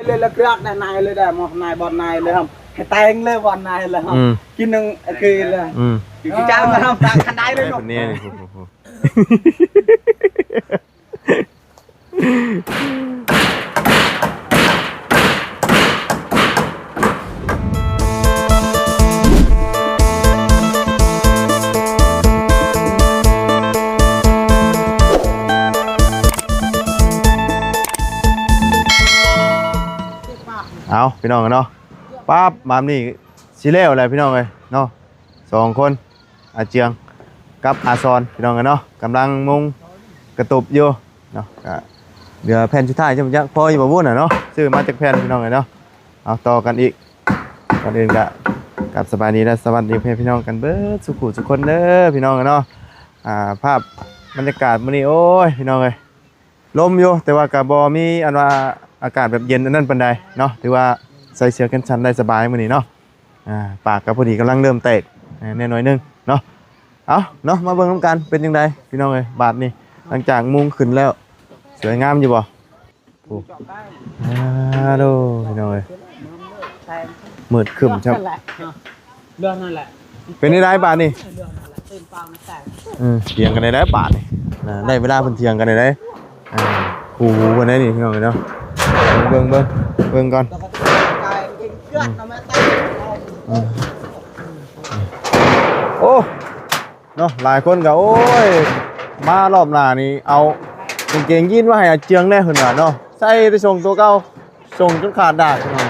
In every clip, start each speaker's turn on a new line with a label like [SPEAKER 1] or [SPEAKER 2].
[SPEAKER 1] เลยละเกลือนายเลยได้หมอกนายบอลนายเลยครับให้แตงเลยบอลนายเลยครับกินหนึ่งคือเลยกินจ้ามาทำตาขันได้เลยเนาะ
[SPEAKER 2] เนี่ยเอาพี่น้องกันเนาะปั๊บมานี่สิเล่อะไรพี่น้องเลยเนาะ2 คนอาเจียงกับอาซอนพี่น้องกันเนาะกำลังมุงกระตุบอยู่เนาะเดี๋ยวแผ่นสุดท้ายจะมันจะพออยู่บ่วุ่นเนาะซื้อมาจากแผ่นพี่น้องเลยเนาะเอาต่อกันอีกก่อนอื่นกับสบายดีและสวัสดีพี่น้องกันเบิดสุขุสุขคนเด้อพี่น้องกันเนาะภาพบรรยากาศมื้อนี้โอ้ยพี่น้องเลยลมอยู่แต่ว่ากะบ่มีอันว่าอากาศแบบเย็นอันนั้นปานใดเนาะถือว่าใส่เสื้อกันชั้นได้สบายมื้อนี้เนาะปากกับพอดีกำลังเริ่มแตกแน่น้อยนึงเนาะเอาเนาะมาเบิ่งน้ำกันเป็นยังไงพี่น้องเอ้ยบาทนี่หลังจากมุงขึ้นแล้วสวยงามอยู่บ่โอ้ดูพี่น้องเอ้ยมืดครึ้มครับ
[SPEAKER 1] เรื่องนั่นแหละ
[SPEAKER 2] เป็นได้บาทนี่
[SPEAKER 1] เรื่องนั่นแหละตื่นเปล่าไม่แตก
[SPEAKER 2] เถียงกันได้บาทนี่ได้เวลาเพิ่นเถียงกันได้โอ้โหวันนี้นี่พี่น้องเนาะเบิ่งก่อนโอ้เนาะหลายคนก็โอ้ยมารอบหน้านี่เอากางเกงยีนมาให้อาเจียงแน่ขึ้นว่าเนาะใส่ไปส่งตัวเก่าส่งจนขาดดากพี่น้อง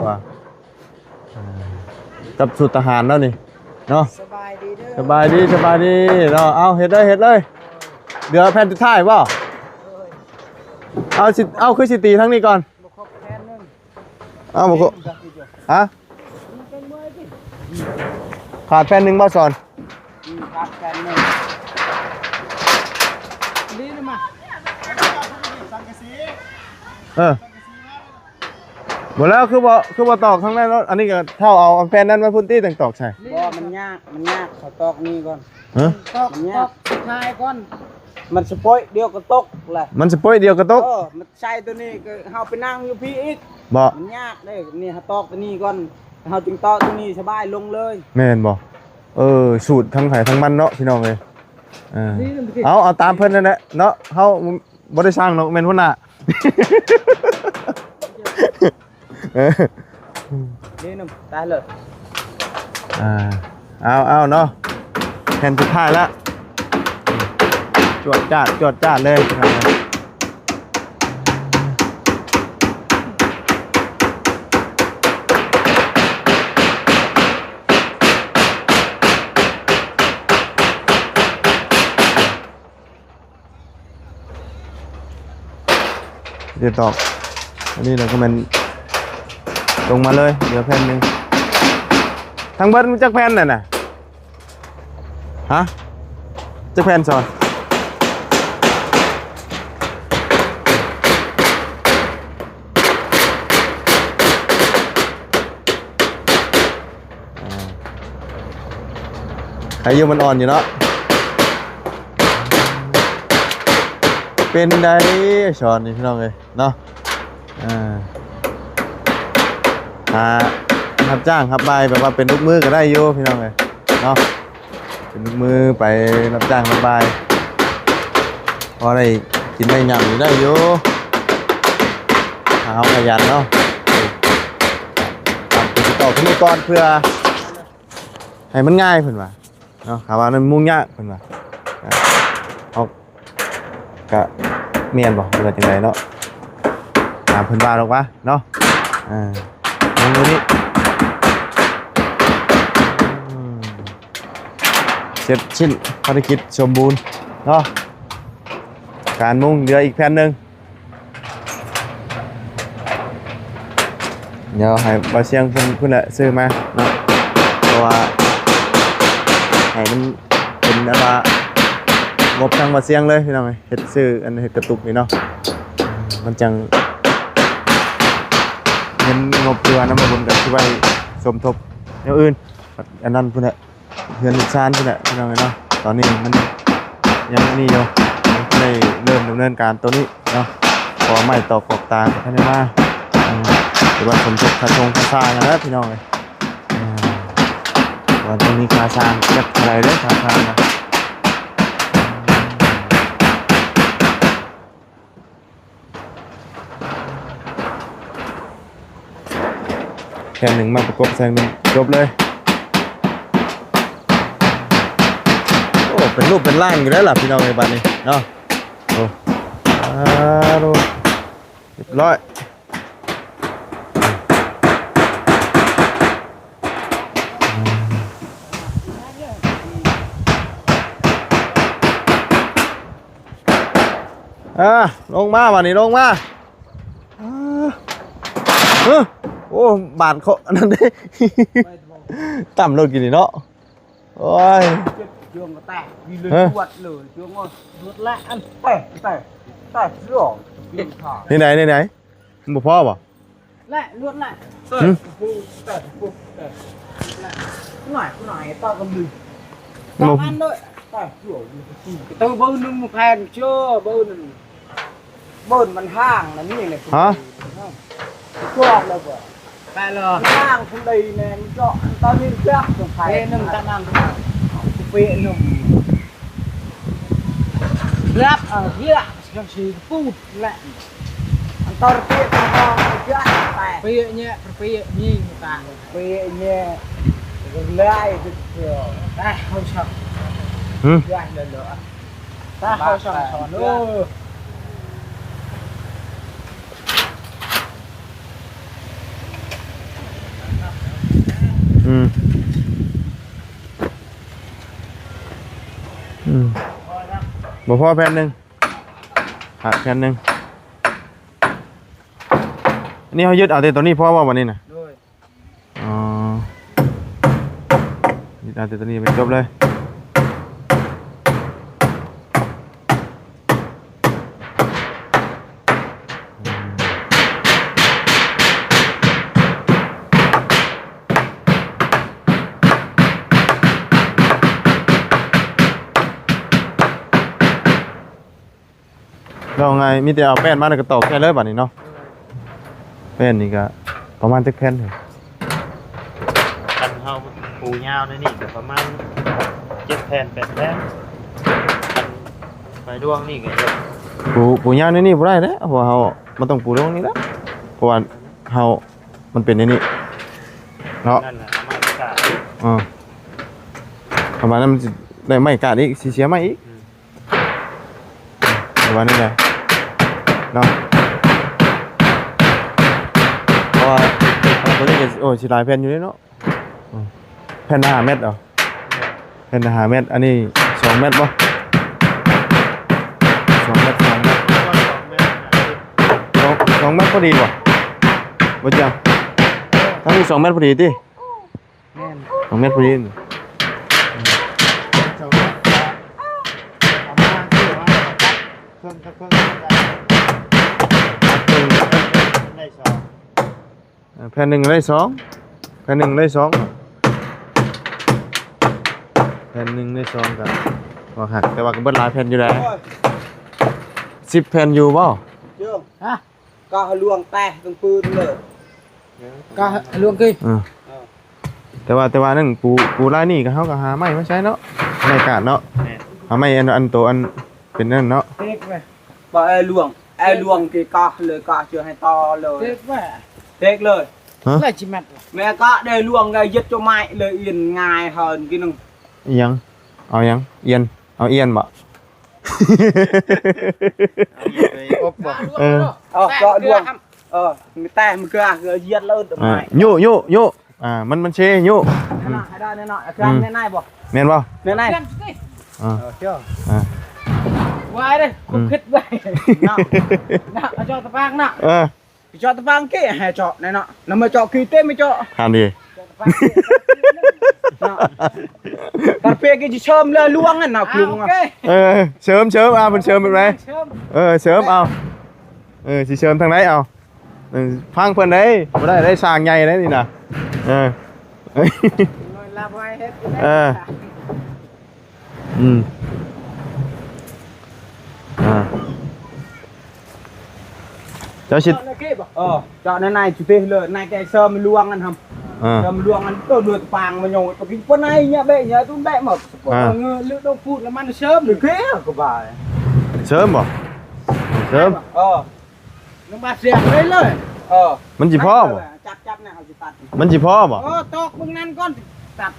[SPEAKER 2] ว่ะกับสุดทหารแล้วนี่เนาะสบายดีเนาะเอาเฮ็ดเลยเดี๋ยวแผ่นสุดท้ายป่ะเอาคือสิตีทั้งนี้ก่อนเอาบอกฮะขาดแผ่นหนึ่งบ่สอน
[SPEAKER 1] ขาดแผ่นหนึ่งนี่นะมา
[SPEAKER 2] หมดแล้วคือบ่ตอกทั้งนั้นแล้วอันนี้ก็เท่าเอาแผ่นนั้นมาพุ่นตี้ต่างตอกใส่
[SPEAKER 1] บ่มันยากเขาตอกนี่ก่อนตอกท้ายก่อนมันสปอยเดียวก็ตกแหละ
[SPEAKER 2] มันสปอยเดียวก็ตก
[SPEAKER 1] มันใช่ตัวนี้ก็เฮาไปนั่งอยู่พี่อีก
[SPEAKER 2] บ่
[SPEAKER 1] มันยากเลยนี่เฮาตอกตัวนี้ก่อนเฮาจึงตอกตัวนี้สบายลงเลย
[SPEAKER 2] แม่นบ่สูตรทั้งไผทั้งมันเนาะพี่น้องเอ้ยเอาตามเพิ่นนั่นแหละเนาะเฮาบ่ได้สร้างเนาะแม่นพุ่นน่ะ
[SPEAKER 1] นี่นึงตายเลย
[SPEAKER 2] เอาเนาะแผ่นสุดท้ายแล้วจวดจ้าเลยเดี๋ยวตอกอันนี้เราก็มันลงมาเลยเดี๋ยวแผ่นหนึ่งทั้งเบิร์ดมันจักแผ่นน่ะฮะจักแผ่นสอนอายุมันอ่อนอยู่เนาะเป็นได้สอนนี่พี่น้องเลยเนาะรับจ้างครับใบแบบว่าเป็นลูกมือก็ได้อยู่พี่น้องเลยเนาะเป็นลูกมือไปรับจ้างครับใบพอได้กินได้ยำอยู่ได้อยู่เอาขยันเนาะทำกิจกรรมขึ้นก่อนเพื่อให้มันง่ายเพิ่นว่าเนาะข่าวว่ามันมุ่งยากเพิ่นว่าเอากะเมียนบอกเป็นจังไดเนาะตามเพิ่นว่าหรอกวะเนาะลงตรงนี้เสร็จชิ้นภารกิจสมบูรณ์เนาะการมุ่งเดืออีกแผ่นหนึ่งเดี๋ยวให้บาเชียงเพิ่นแหละซื้อมาเนาะเพราะว่าให้มันเป็นอะไรงบทางบาเชียงเลยพี่น้องเฮ็ดซื้ออันเฮ็ดกระตุกนี่เนาะมันจังเงินงบตัวน้ำมันบนกับที่ไว้สมทบอย่างอื่นอันนั้นเพื่อนเพื่อนลูกชานเพื่อนพี่น้องเนาะตอนนี้มันยังนี่อยู่เลยเริ่มดำเนินการตัวนี้เนาะพอ อใหม่ต่อขอบตาท่านได้มาหรือว่าสมทบค่าชงค่าสร้างกันแล้วพี่น้องเลยวันตรงนี้ค่าสร้างจักอะไรเด้อค่าสร้างนะแค่หนึ่งมาประกบแซงหนึ่งจบเลยโอ้เป็นรูปเป็นร่างอยู่แล้วล่ะพี่น้องในบ้านนี้เนาะโอ้ดูเรียบร้อยลงมาวันนี้ลงมาโอ้บาดเขานั่นเด้ต่ำรถกินนี่เนาะโอ้ย
[SPEAKER 1] ช่วงก็แตกมีเลยปวดเลยช่วงงอรถละอันแต่ช่วง
[SPEAKER 2] นี่ไหนบ่พอบ่
[SPEAKER 1] ละรถละแต่หน่อยตอกำมือตอกอันด้วยแต่ช่วงตัวเบอร์หนึ่งแพงเชื่อเบอร์หนึ่งเบอร์มันห้างนะนี่ไง
[SPEAKER 2] ฮะ
[SPEAKER 1] ช่วงเลยบ่ไปเลยห้างคนใดเนี่ยมันก็ตอนนี้เจ้าสงสัยหนึ่งตานนั้นเปียหนุ่มรับเยอะยังสีพูดแหละอันตอนเปียตอนเยอะแต่เปียเนี่ยเปียยิ่งต่างเปียเนี่ยเลยเดียวได้เขาชอบได้เลยเหรอได้เขาชอบสอนด้วย
[SPEAKER 2] บ่พอแผ่นหนึ่งหักแผ่นหนึ่งอันนี้เขายึดเอาแต่ตัวนี้เพราะว่าวันนี้นะอ๋อยึดเอาแต่ตัวนี้ไปจบเลยเราไงมีแต่เอาแป้นมาแล้วก็ตอกแค่เลยบัดนี้เนาะแป้นนี่ก็ประมาณ7แผ่น
[SPEAKER 3] กันเฮาปูยาวในนี่ก็ประมาณ7แผ่น8แผ่นไปดวงนี่ก็
[SPEAKER 2] ปูยาวในนี่บ่ได้เด้อเพราะว่าเฮามันต้องปูดวงนี้แล้วเพราะว่าเฮามันเป็นในนี้เนาะ
[SPEAKER 3] นั่นน่ะประมาณกะ
[SPEAKER 2] ประมาณนั้นมันได้ไม้กาดอีกสิเสียไม้อีกประมาณนี้แหละเนาะเพราะว่าตัวนี้ก็โอ้สิหลายแผ่นอยู่เนาะแผ่น5เม็ดเหรอแผ่น5เม็ดอันนี้2เม็ดบ่2เม็ด2เม็ด2เม็ดพอดีบ่จังทั้งนี้2เม็ดพอดีติ2เม็ดพอดีแผ่นหนึ่งได้2แผ่นหนึ่งได้2แผ่นหนึ่งได้2กันก็หักแต่ว่าก็เบิดหลายแผ่นอยู่แล้ว10แผ่นอยู่บ่
[SPEAKER 1] เยอะฮะก็ลวงแต่ตรงปืนเลยก็ลวงกี่
[SPEAKER 2] แต่ว่านั่นปูลายนี่ก็เฮาก็หาไม้มาใช้เนาะไม้กาดเนาะหาไม้อันโตอันเป็นนั่นเนาะ
[SPEAKER 1] เทกไปบ่ลวงกี่ก็เลยก็เชื่อให้ต่อเลยเทกไปเทกเลยเลยจิมัดแม่ก็ได้ลวงได้ยึดเจ้าไม้เลยเอียนง่ายเฮินกี่นึง
[SPEAKER 2] ยังเอายังเอียนเอาเอียนบ่
[SPEAKER 1] อบบ่ก็ลวงมีแต่มันก็ยึดเลยตัวไม้
[SPEAKER 2] ยุมันเชยุ
[SPEAKER 1] ให้ได้แน่นอนเครื่องแน่ๆบ่
[SPEAKER 2] แม่นบ่
[SPEAKER 1] แน่ๆเชื่อไว้เลยคุกคิดไว้น่ะเอาจอตะปางน่ะจอตะปางเก๋ให้เจาะแน่เนาะนำมาเจาะคือเต้ไม่เจาะ
[SPEAKER 2] ทานดี
[SPEAKER 1] ตะเปียกจะเชิมเลยล่วงอ่ะน่ะคลุง
[SPEAKER 2] เชิมเอามันเชิมเป็นไรเชิมเอาสิเชิมทางไหนเอาพังเพิ่นได้บ่ได้สร้างใหญ่ได้นี่น่ะ
[SPEAKER 1] ลาไว้เฮ็ด
[SPEAKER 2] เจ้าชิด
[SPEAKER 1] เจาะในในจุดที่เลยในแกเสริมมันลวงกันทำ เสริมลวงกันตัวเดือดปางมันโยงตัวกินคนไหนเนี่ยเบะเนี่ยตุ้มเบะหมดเงือลึกต้องพูดแล้วมันเสริมหรือเกี้ยก็บ่าย
[SPEAKER 2] เสริมบ่เสริม
[SPEAKER 1] น้ำมาเสียงเลย
[SPEAKER 2] มันสิพ่อบ่
[SPEAKER 1] จับเนี่ยเอาสิตัด
[SPEAKER 2] มันสิพ่อบ่
[SPEAKER 1] ตอกมึงนั่นก้อนตัด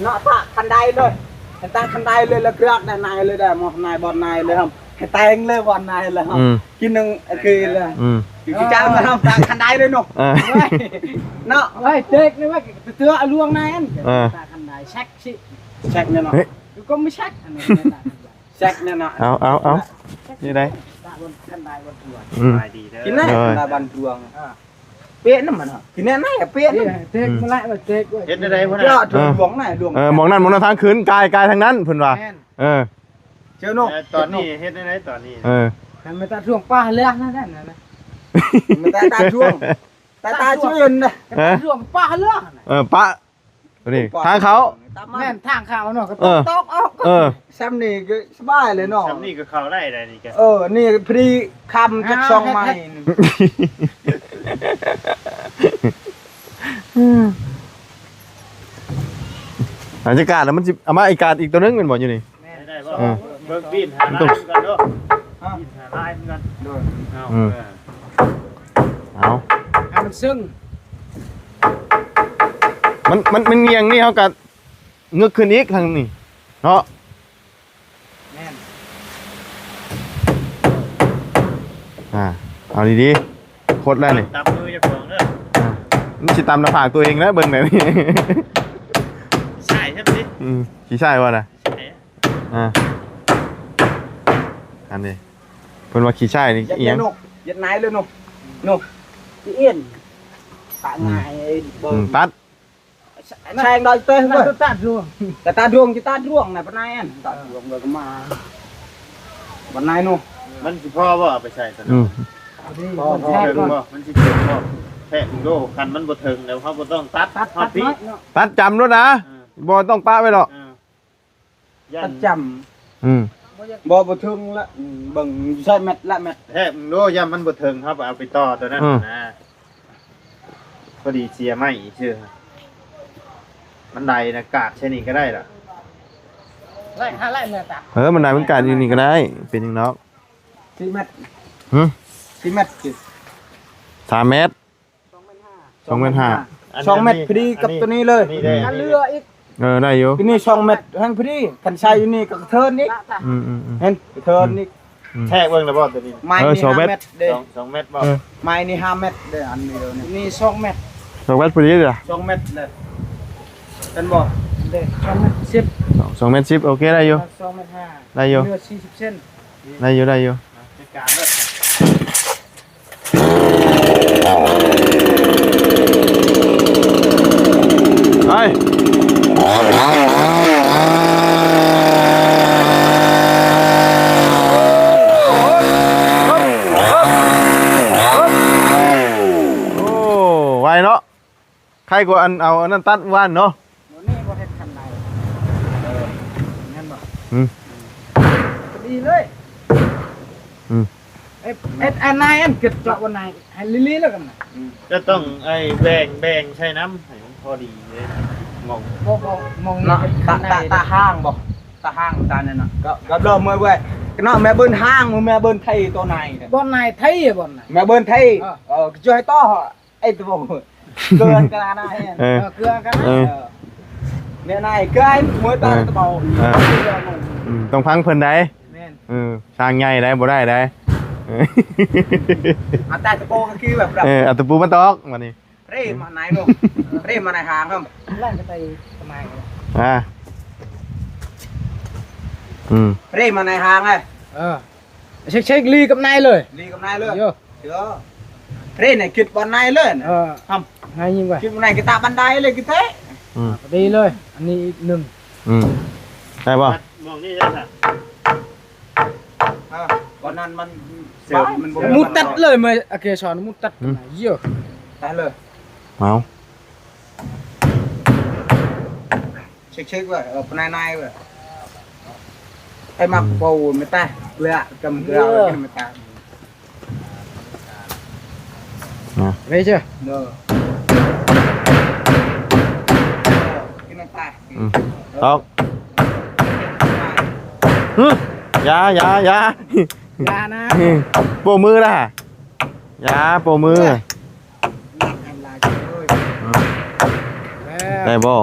[SPEAKER 1] เนาะตาคันใดเลยตาคันใดเลยแล้วเกลือกได้นายเลยได้หมดนายบอลนายเลยครับให้แตงเลยบอลนายเลยครับกินหนึ่งคือเลยกินจ้ามาทำตาคันใดเลยเนาะเนาะไอ้เด็กนี่ว่าเตือลวงนายอันตาคันใดเช็คสิเช็คเนี่ยเนาะก็ไม่เช็คอันนี้เช็คเนี่ยเนาะ
[SPEAKER 2] เอานี่ได้
[SPEAKER 1] ตาบนคันใดบนตัว
[SPEAKER 3] ดีเด้อ
[SPEAKER 1] กินได้คันใดบนตัวเปี้ยน้ำมันเหรอกินแน่ไหนเปี้ยเด็กมาไล่มาเด็ก
[SPEAKER 3] เฮ็ดได้บ่
[SPEAKER 1] เจ้า
[SPEAKER 3] นะ
[SPEAKER 1] ถูกหลวงไหนหลวง
[SPEAKER 2] มองนั่นทางขึ้นกายทางนั้นเพิ่นว่า
[SPEAKER 1] เจ้าโน่
[SPEAKER 3] ตอนนี้เฮ็ดได้ตอนนี้
[SPEAKER 1] ทำไมตาช่วงป้าเลือกนั่นนะมันตาช่วงตาช่วยนะตาช่วงป้าเลือก
[SPEAKER 2] ปะนี่ทางเขา
[SPEAKER 1] แม่นทางเขาเนาะก็ตอกออกซ้ำนี่ก็สบายเลยเนาะ
[SPEAKER 3] ซ้ำนี่ก็เข้าได้นี่แก
[SPEAKER 1] นี่พอดีคำจากช่องไม้
[SPEAKER 2] หลังจากการแล้วมันสิเอามาอีกการอีกตัวนึงเป็นบ่อยู่นี่
[SPEAKER 3] ได้บ่เบิ่งบินหาลายกันเด้อบินหาลายกัน
[SPEAKER 2] เอา
[SPEAKER 1] ให้มันซึ้ง
[SPEAKER 2] มันเงียงนี่เขากัดเงือกขึ้นอีกทางนี้เนาะเอาดีๆโคตรแล้วนี่
[SPEAKER 3] ตามมือเจ้าของเด้อ
[SPEAKER 2] มันสิตามหน้าผากตัวเองนะเบิ่งแบบนี้
[SPEAKER 3] ใช่ใช่มั้ย
[SPEAKER 2] ขี้ใช่บ่น่ะอันนี้เพิ่นว่าขี้ใช่นี่อีหยัง
[SPEAKER 1] ยัดไหนเลยนุพี่เอี้ยนตาไง
[SPEAKER 2] ตัด
[SPEAKER 1] แทงได้เต้เว้ยตัดร่วงแต่ตาร่วงจะตัดร่วงน่ะปานนั้นตัดร่วงเลยก็มาปานนั้นนุ
[SPEAKER 3] มันสิพ่อบ่เอาไปใช้ตอนนั้น
[SPEAKER 1] พอ
[SPEAKER 3] บ่มันสิเจ็บบ่แท้ถึงโลคันมันบ่ถึงแล้วเฮาบ่ต้องตัดฮอดพี่
[SPEAKER 2] ตัดจำด้วยนะบ่ต้องป้าไว้หรอก
[SPEAKER 1] ตัดจำบ่ถึงละเบิ่งใช้เม็ดละเม็ด
[SPEAKER 3] แท้มึงโลยามมันบ่ถึงครับเอาไปต่อตัวนั้นนะพอดีเสียไม่ชื่อมันไดนะกาดใช่นี่ก็ได้ล่ะ
[SPEAKER 1] ไล่5ไล่เมื่อตา
[SPEAKER 2] มันได้มันกาดอยู่นี่ก็ได้เป็นจังเนาะ
[SPEAKER 1] 4เม็ด4เม็ด
[SPEAKER 2] 3เมตร
[SPEAKER 1] 2.5 2.5 2เม็ดพอดีกับตัวนี้เลยอันเรืออีก
[SPEAKER 2] ได้อยู่
[SPEAKER 1] นี่2เม็ดทั้งพอดีคันใช้อยู่นี่ก็เทิร์นนี่เห็นเทิร์นนี่
[SPEAKER 3] แทกเบิ่งแล้วบ่ตัวนี้
[SPEAKER 1] ไม้นี่5เม็ดเด้
[SPEAKER 3] 2เม็ดบ่
[SPEAKER 1] ไม้นี่5เม็ดเด้อันนี้เด้นี่2เม็ด
[SPEAKER 2] 2เม็ดพอดีเลย
[SPEAKER 1] 2เม็ดเลยเป็นบ่เด้2เม็ด10
[SPEAKER 2] 2เม็ด10โอเคได้อยู่
[SPEAKER 1] 2เม็ด5
[SPEAKER 2] ได้อยู่
[SPEAKER 1] เนื้อ40เซน
[SPEAKER 2] ได้อยู่จั
[SPEAKER 3] ดการเด้อ
[SPEAKER 2] ไปไวเนาะใครก็เอาอันนั้นตัดวันเนาะ
[SPEAKER 1] นี่บ่เฮ็ดคันใดงั้นบ่ดีเลยอันไหนอันเกิดเจาะวันไหนให้ลิๆแล้วกันน่ะ
[SPEAKER 3] จะต้องไอ้แบ่งใช้น้ำให้มันพอดีเลยม
[SPEAKER 1] องตาห้างบ่ตาห้างตาเนี่ยน่ะก็เริ่มเว้ยก็เนาะแม่เบิ้นห้างแม่เบิ้นไทยตัวไหนบ่ไหนไทยบ่ไหนแม่เบิ้นไทยช่วยต่อไอ้ตัวเกินกันนะเกินกันเนี่ยนายเกินมวยตาตะเบา
[SPEAKER 2] ต้องพังเพิ่นได้สร้างใหญ่ได้บ่ได้ได้
[SPEAKER 1] อันตาตะโปก็คือแบบ
[SPEAKER 2] อัตปูมันตอกมานี่
[SPEAKER 1] เร่มาไหนลูกเร่มาไหนหางครับเล่นไปทำไมเร่มาไหนหางไงเช็คลีกับนายเลยลีกับนายเลยเชื่อเร่เนี่ยคิดบอลนายเลยทำไงยิงไปคิดบอลนายกีตาบันไดเลยกีเต้ดีเลยอันนี้อีกหนึ่ง
[SPEAKER 2] ได้ป่ะ
[SPEAKER 3] มองนี่ได้ค่ะ
[SPEAKER 1] วันนั้นมันมุดตัดเลยมั้ยโอเคชอนมุดตัดเยอะตัดเลย
[SPEAKER 2] เอา
[SPEAKER 1] เช็คๆไว้ปนายๆไว้ไอ้มักปูไม่ตาย เกลือกำเกลือแล้วมาตามไม่ใช่เนอะกินน้ำตา
[SPEAKER 2] ตอกยายา
[SPEAKER 1] นะ
[SPEAKER 2] โปมือละยาโปมือได้บ่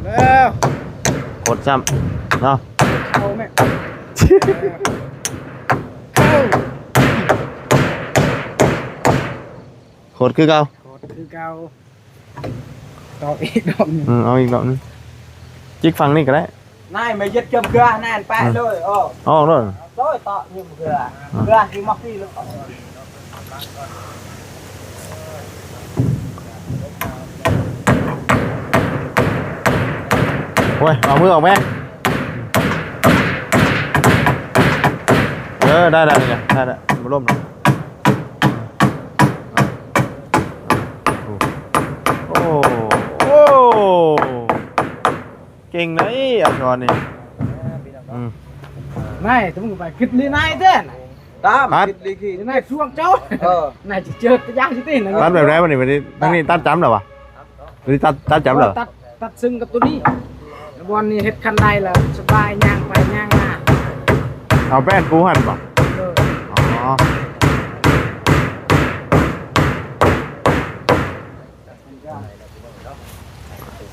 [SPEAKER 1] แล้ว
[SPEAKER 2] กดซ้ำเนาะ
[SPEAKER 1] เข้าไหม
[SPEAKER 2] กดคือเก่า
[SPEAKER 1] ต่ออีกดอกนึง
[SPEAKER 2] เอาอีกดอกนึงจิกฟังนี่ก็ได้
[SPEAKER 1] นายไม่ยึดเกลือแน่นแปะเลย
[SPEAKER 2] อ๋อด้วย
[SPEAKER 1] ต่อยิ่งเกลือที่มักที่เลย
[SPEAKER 2] โอ้ยเอามือออกไหมได้มาร่วมหน่อยโอ้เก่งนะอาชอนนี่
[SPEAKER 1] นายต้องไปคิดลีนายเต้น
[SPEAKER 3] ตามคิดลีขี้
[SPEAKER 1] นายช่วงเจ้านายจะเจอตะย่างสิตีน
[SPEAKER 2] ตัดแบบไหนวันนี้ทั้งนี้ตัดจ้ำเหรอวะวันนี้ตัดจ้ำเหรอ
[SPEAKER 1] ตัดซึ่งกับตัวนี้วันนี้เฮ็ดคันใดล่ะสบายย่างไปย่างมา
[SPEAKER 2] เอาแป้นปูหั่นป่ะอ๋อ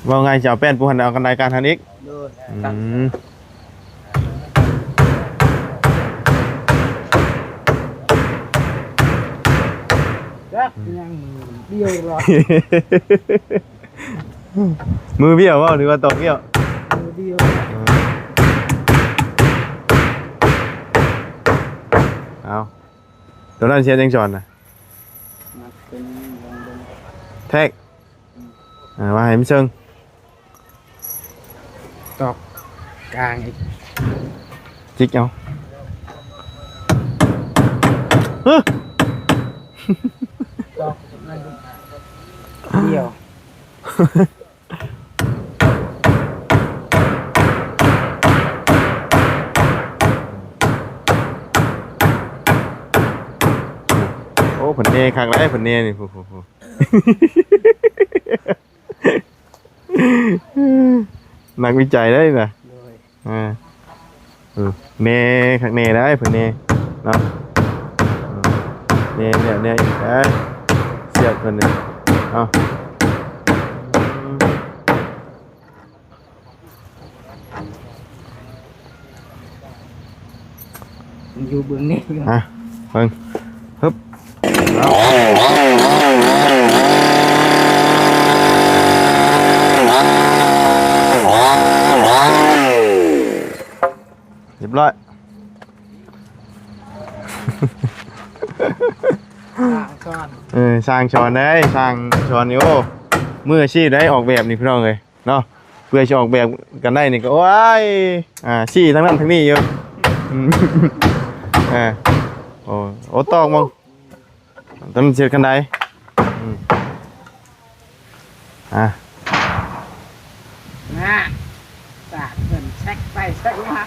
[SPEAKER 2] ว่าไงจะเอาแป้นปูหั่นเอากันไดการทันอีก
[SPEAKER 1] ยังเบี้ยวรอ
[SPEAKER 2] มือเบี้ยวว่าหรือว่าตกเบี้ยว
[SPEAKER 1] มือเบี้ยว
[SPEAKER 2] เอาตัวนั้นเชียร์ยังจอนนะแท็กว่าให้มันเชิง
[SPEAKER 1] ตอกกลางอีก
[SPEAKER 2] จิกเอา
[SPEAKER 1] ตอกเบี้ยว
[SPEAKER 2] ผลเนครั้งแรกผลเนนี่นักวิจัยได้นะเนครั้งเนได้ผลเนเนาะเนเนี่ยอีกได้เสียบคนหนึ่งเอา
[SPEAKER 1] อยู่เบื้องนี้
[SPEAKER 2] เบิ่งฮึบเรียบร้อยสร้างช้อนได้สร้างช้อนนี่โอ้มืออาชีพได้ออกแบบนี่พี่น้องเลยเนาะเพื่อจะออกแบบกันได้นี่ก็โอ้ยชี้ทั้งนั้นทั้งนี้อยู่โอ้ตอกมั้งต้นเชือกกันได้
[SPEAKER 1] ตัดเงินแช็คไปแช็คมา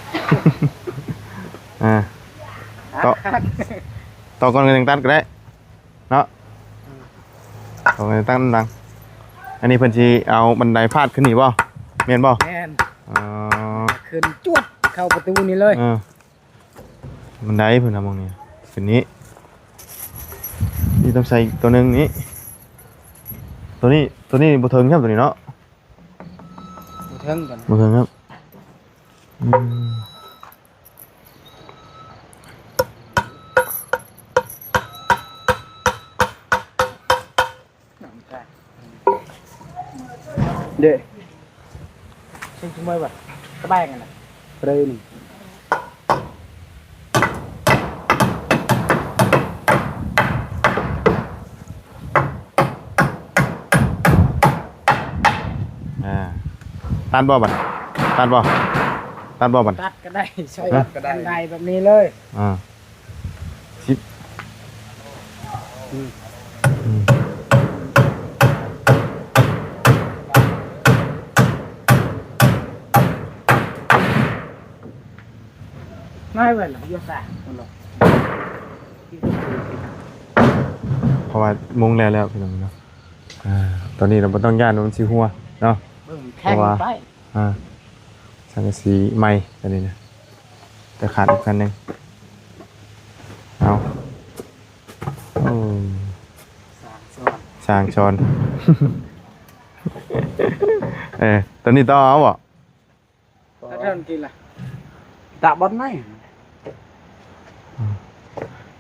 [SPEAKER 2] ต่อก่อนกันตัดก็ได้เนาะต่อกันตั้งดังอันนี้เพิ่นสิเอาบันไดพาดขึ้นนี่บ่แม่นบ่
[SPEAKER 1] แม่นขึ้นจวดเข้าประตูนี่เลย
[SPEAKER 2] บันไดเพิ่นทำมองนี้ขึ้นนี้นี่ต้องใส่ตัวนึงนี้ตัวนี้บ่เทิงครับตัวนี้เนาะ
[SPEAKER 1] บ่เทิงกัน
[SPEAKER 2] บ่เทิงครับ
[SPEAKER 1] เด้ซึ่งทำไมวะสบายกันนะเรน
[SPEAKER 2] ตัดบ่บันตัดบ่บัน
[SPEAKER 1] ตัดก็ได้ใช้ตัดก็ได้แบบนี้เลย
[SPEAKER 2] ชิป
[SPEAKER 1] ง่ายไปหรอโยสา
[SPEAKER 2] เพราะว่ามุงแล้วพี่น้องเนาะตอนนี้เราบ่ต้องย่านมันสิหัวเนาะ
[SPEAKER 1] แข่งไป
[SPEAKER 2] สังกะสีใหม่ตัวนี้นะแต่ขาดอีกคันหนึงเอาโอ้ช่างชอนตัวนี้ต่อเอาบ่
[SPEAKER 1] ถ้าเริ่มกินละตะบอลไหน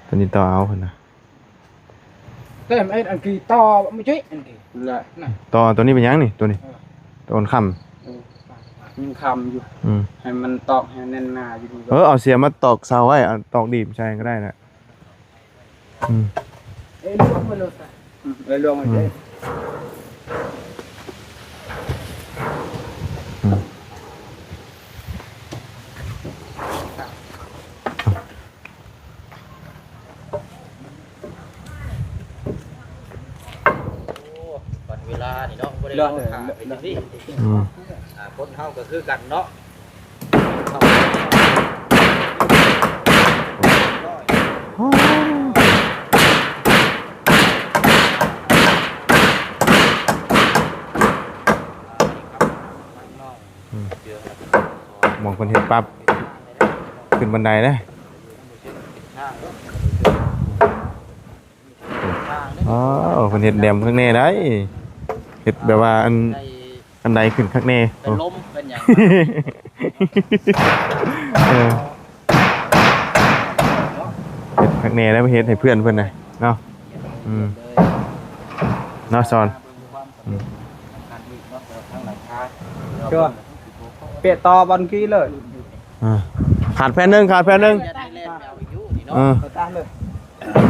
[SPEAKER 2] ตัวนี้ต่อเอาพุ่นน่ะ
[SPEAKER 1] เต็มไอ้อันกีต่อไม่ใช่อันกีเลย
[SPEAKER 2] ต่อตัวนี้เป็นหยังนี่ตัวนี้ตัวค่ำ
[SPEAKER 1] ยังคำอยู่ ให้มันตอกให้แน่นหนาอยู่ดี
[SPEAKER 2] เอาเสียมาตอกเสาไว้เอาตอกดีบใช่ก็ได้นะ
[SPEAKER 1] เอ้ยลวงมาเลยเอ้ยลวงมาเลย
[SPEAKER 4] วันเวลานี่เนาะบ่ได้
[SPEAKER 1] เลื
[SPEAKER 4] ร
[SPEAKER 1] อ
[SPEAKER 4] อ
[SPEAKER 1] ด
[SPEAKER 4] ขาเป็นจังซี่ คนเฮาก็คือกันเนาะ
[SPEAKER 2] มองคนเห็นปั๊บขึ้นบันไดเลยอ๋อคนเห็นแดมข้างในได้เห็ดแบบว่าอันใดขึ้นข้างใน
[SPEAKER 4] เป็นลมเป็นหยัง
[SPEAKER 2] เห็ดข้างในแล้วเห็ดให้เพื่อนเพื่อนนะเนาะเนาะซอน
[SPEAKER 1] ชัวเปียต่อบอลกี้เลย
[SPEAKER 2] ขาดแผ่นหนึ่งขาดแผ่นหนึ่ง
[SPEAKER 4] จะได้เล่นแมวอยู่นี่เนาะ
[SPEAKER 1] ตามเลย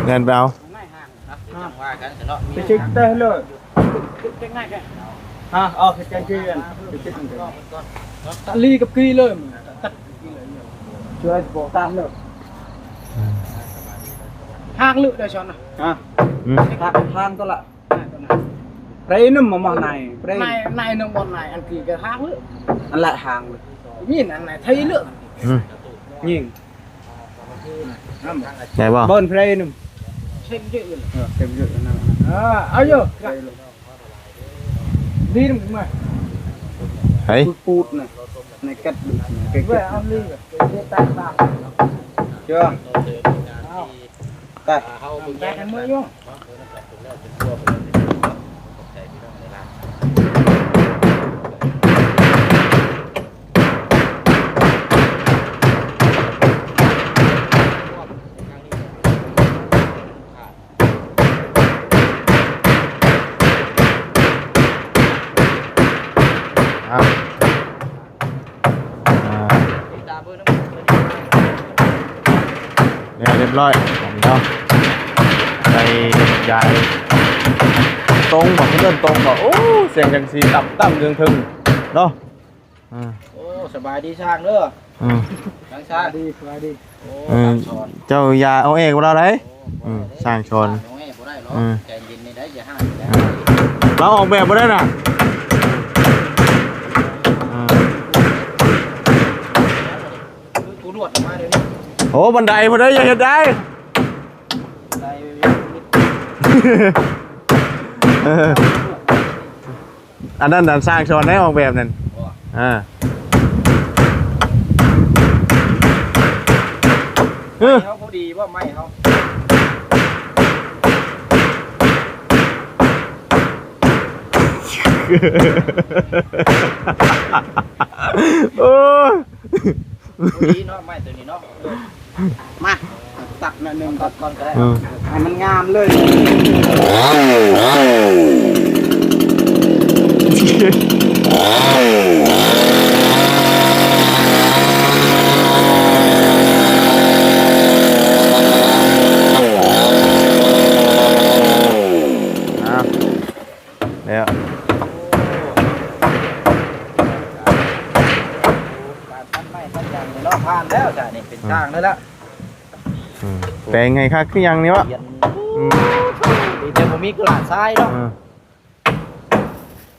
[SPEAKER 2] เงินไปเอา
[SPEAKER 4] ไม่ห่างนะจังว่ากันเนาะ
[SPEAKER 1] ไปชิคเต้เลยง่ายแค่เอาแค่กี้กันไปชิคกันตัดลีกับกี้เลยตัดช่วยบอกตามเลยห้างลึกได้ช้อนนะห้างตัวละเปรย์นุ่มมาไหนเปรย์ไหนนุ่มมาไหนอันกี้ก็ห้างลึกอันละห้างเลยยินอันไหนไทยลึกยิง
[SPEAKER 2] ใหญ่ป่ะ
[SPEAKER 1] บนเปรย์นุ่มเต็มเยอะเลยเต็มเยอะนะเอาเยอะดีนุ่มมา
[SPEAKER 2] เฮ้ย
[SPEAKER 1] ปูดนะในกัดเก่งเอาลีกับตาตาเจ้าแต่เฮาบึงแยกกันเมื่อยง
[SPEAKER 2] เรียบร้อยเนาะใส่ยายตรงบอกเดินตรงบอกโอ้เสียงจังสีต่ำถึงเนาะ
[SPEAKER 4] โอ้สบายดีช่างเด้อช่างช่าง
[SPEAKER 1] ดีสบายดี
[SPEAKER 4] โอ้ชอน
[SPEAKER 2] เจ้ายาเอาเองเราเลยสร้างชน
[SPEAKER 4] น้อยบ่ได้หรอกใจเย็นนี่ได้อย่าห้ามนะ
[SPEAKER 2] เราออกแบบมาได้น่ะ
[SPEAKER 4] กูนวดมาเดี๋ยวนี้
[SPEAKER 2] โอ้บันไดพอได้ยังเห็นได้
[SPEAKER 4] ได้
[SPEAKER 2] อันนั้นสร้างชนได้ออกแบบนั่น
[SPEAKER 4] เขาพอดีว่าไม่เขา
[SPEAKER 2] โอ้
[SPEAKER 4] พอดีเนาะไม่ตัวนี้เนาะมาตัดหนึ่งตัดก่อนก็ได้
[SPEAKER 1] ให้มันงามเลย
[SPEAKER 2] แล้ว
[SPEAKER 4] การทันไม่ทันยังเนาะผ่านแล้วจ้ะนี่เป็นช่างได้แล้ว
[SPEAKER 2] แต่ไงคะคือยังนี้วะ
[SPEAKER 4] ดีแต่ผมมีกระดาษทรายเนาะ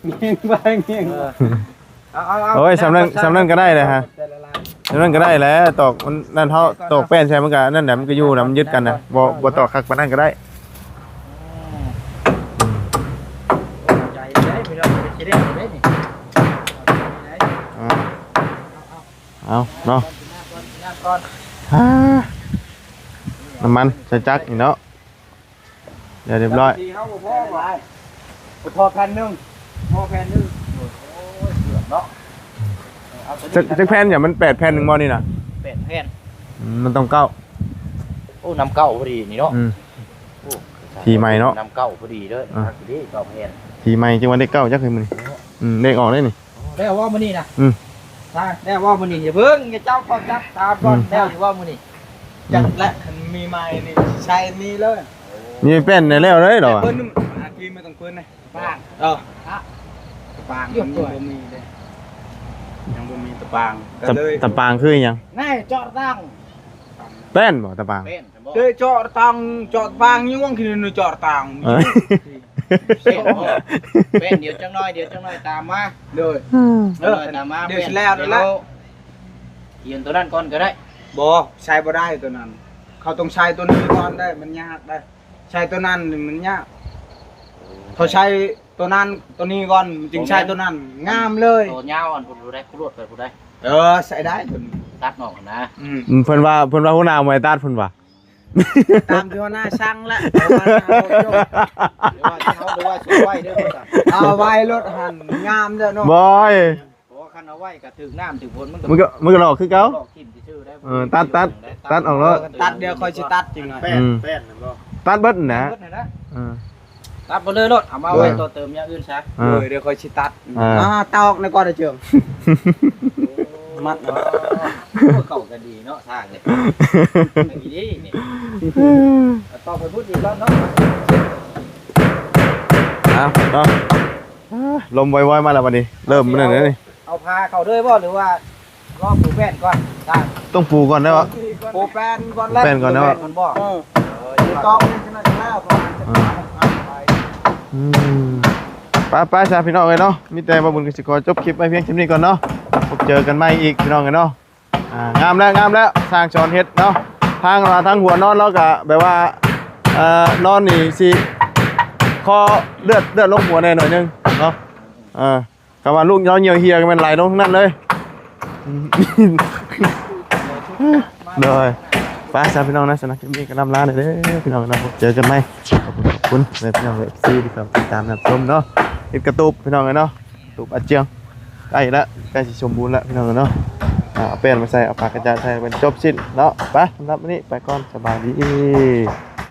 [SPEAKER 1] เงี้ยไปเงี้ย
[SPEAKER 2] โอ้ยสำนักก็ได้เลยฮะ นั่นก็ได้แหล้วตอกมันนั่นเท่าตอกแป้นใช่มันก็นั่นแหละมันก็อยู่นะมันยึดกันนะบ่ตอกคักปานนั้นก็ได้
[SPEAKER 4] ใจได้พี่น้องจะได้ได้นี่
[SPEAKER 2] เอาเนาะ
[SPEAKER 4] ก่อน
[SPEAKER 2] น้ำมันใส่จักอีกเนาะเดี๋ยวเรียบร้อย
[SPEAKER 4] ทีเขาบ่พอไว้พอแผ่นนึงพอแผ่นนึงโอ้ยเสือเนาะ
[SPEAKER 2] จักแผ่นอย่ามัน8แผ่นหนึงบ่นี่น่ะ
[SPEAKER 4] เป็ดแผ่น
[SPEAKER 2] มันต้องเก้า
[SPEAKER 4] โอ้น้ำเก้าพอดีนี่เนาะ
[SPEAKER 2] ทีใหม่เนาะ
[SPEAKER 4] น้ำเก้าพอดีเด้อดีเก้าแผ่น
[SPEAKER 2] ทีใหม่จังว่าได้เก้าจักคือมื้อนี้เลขออกได้นี่
[SPEAKER 4] ได้ว่ามื้อนี้นะ
[SPEAKER 1] ใช่
[SPEAKER 4] ได้ว่ามื้อนี้อย่าเพิ่งอย่าเจ้าก่อนจับตามก่อนได้อยู่ว่ามื้อนี้
[SPEAKER 1] จัดและมีไม้นี่ใช้นี่เลย
[SPEAKER 2] มีแป้นในแล้วเลยเหรอ
[SPEAKER 1] เปิ้ลอากีไม่ต้องเปิ้ลนะ
[SPEAKER 4] บ้าง
[SPEAKER 1] ตะปางมันบ่มีเลยยังบ่มีตะปางก็เลย
[SPEAKER 2] ตะปางคือหยัง
[SPEAKER 4] แน่เจาะตั้ง
[SPEAKER 2] แป้นบ่ตะปาง
[SPEAKER 4] เป็นบ่
[SPEAKER 1] เลยเจาะตังเจาะปางยวงคือนึเจาะตัง
[SPEAKER 2] เอ้ย
[SPEAKER 4] เป็นเดี๋ยวจังน้อยตามมา
[SPEAKER 1] เลย
[SPEAKER 4] ตามมา
[SPEAKER 1] เดี๋ยวสิแล้วนั่นแหละ
[SPEAKER 4] เขียนตัวนั้นก่อนก็ได้
[SPEAKER 1] บ่ใช้บ่ได้ตัวนั้น เขาต้องใช้ตัวนี้ก่อนได้มันยากได้ ใช้ตัวนั้นมันยากเขาใช้ตัวนั้นตัวนี้ก่อนจึงใช้ตัวนั้นงามเลย
[SPEAKER 4] ตัวยาวอันผู้ได้ผู้รวดไปผู้ได้
[SPEAKER 1] ใส่ได้ตัวนี้
[SPEAKER 4] ตัดออกนะ
[SPEAKER 2] เพิ่นว่าหัวหน้าหมวยตาดเพิ่นว่า
[SPEAKER 1] ตามที่ว่าหน้าช่างละ
[SPEAKER 4] เดี๋ยวว่าเขาดูว่าช่วยไว้เด้อ
[SPEAKER 1] เอาไว้รถหันงามเด้อเนาะ
[SPEAKER 2] บอย
[SPEAKER 4] เพราะว่าคันเอาไว้ก็ถึงน้ำถึงฝนมัน
[SPEAKER 2] มึงก็หลอกคือเก่า
[SPEAKER 4] หลอกทิ่มซื่อได้
[SPEAKER 2] ตัดออกแล้ว
[SPEAKER 1] ตัดเดี๋ยวค่อยสิตัดจริงหน่อย
[SPEAKER 3] แป้นแป้นนั่นบ่
[SPEAKER 2] ตัดเบิดนะ
[SPEAKER 4] ตัดไปเลยรถเอามาไว้ตัวเติมอย่างอื่นซะ
[SPEAKER 1] เดี๋ยวค่อยสิตัด
[SPEAKER 2] อ่า
[SPEAKER 1] ตอกในก่อนเด้อเจิงมัด
[SPEAKER 4] เก่าก็ดีเนาะทางเนี่ยดีนี่ต่อไปพูดอีกแล้วเนาะ
[SPEAKER 2] เอาเนาะลมไวๆมาแล้ววันนี้เริ่มมันนั่นนี่
[SPEAKER 4] เอาพาเขาด้วยบ่หรือว่ารอบปูแป้นก่อนได้
[SPEAKER 2] ต้องปูก่อนได้ปะ
[SPEAKER 1] โปแป้นก่อนแล้ว
[SPEAKER 2] แป้นก่อนนะ
[SPEAKER 4] มันบ่
[SPEAKER 1] ตอกนี่ชนะแล้วก่อน
[SPEAKER 2] ไปๆซะพี่น้องเอ้ยเนาะมีแต่บ่บุญก็สิขอจบคลิปไว้เพียงเท่านี้ก่อนเนาะพบเจอกันใหม่อีกพี่น้องกันเนาะงามแล้วสร้างชอนเฮ็ดเนาะทางหัวนอนเราก็แบบว่านอนนี่สิคอเลือดลงหัวแน่หน่อยนึงเนาะก็ว่าลูกเราเหี่ยวเฮียกันมันไหลลงนั่นเลยเลยไปซะพี่น้องนะสนับสนุนกันนำลาเลยเด้อพี่น้องนะพบเจอกันใหม่ขอบคุณเลยพี่น้องเลยซีที่ติดตามรับชมเนาะเฮ็ดกระตุบพี่น้องกันเนาะตุบอาเจียงใกล้แล้วใกล้สิสมบูรณ์แล้วพี่น้องกันเนาะเอาแป้นมาใส่เอาปากกระจาดใส่เป็นจบสิ้นเนาะไปสำหรับวันนี้ไปก่อนสบายดี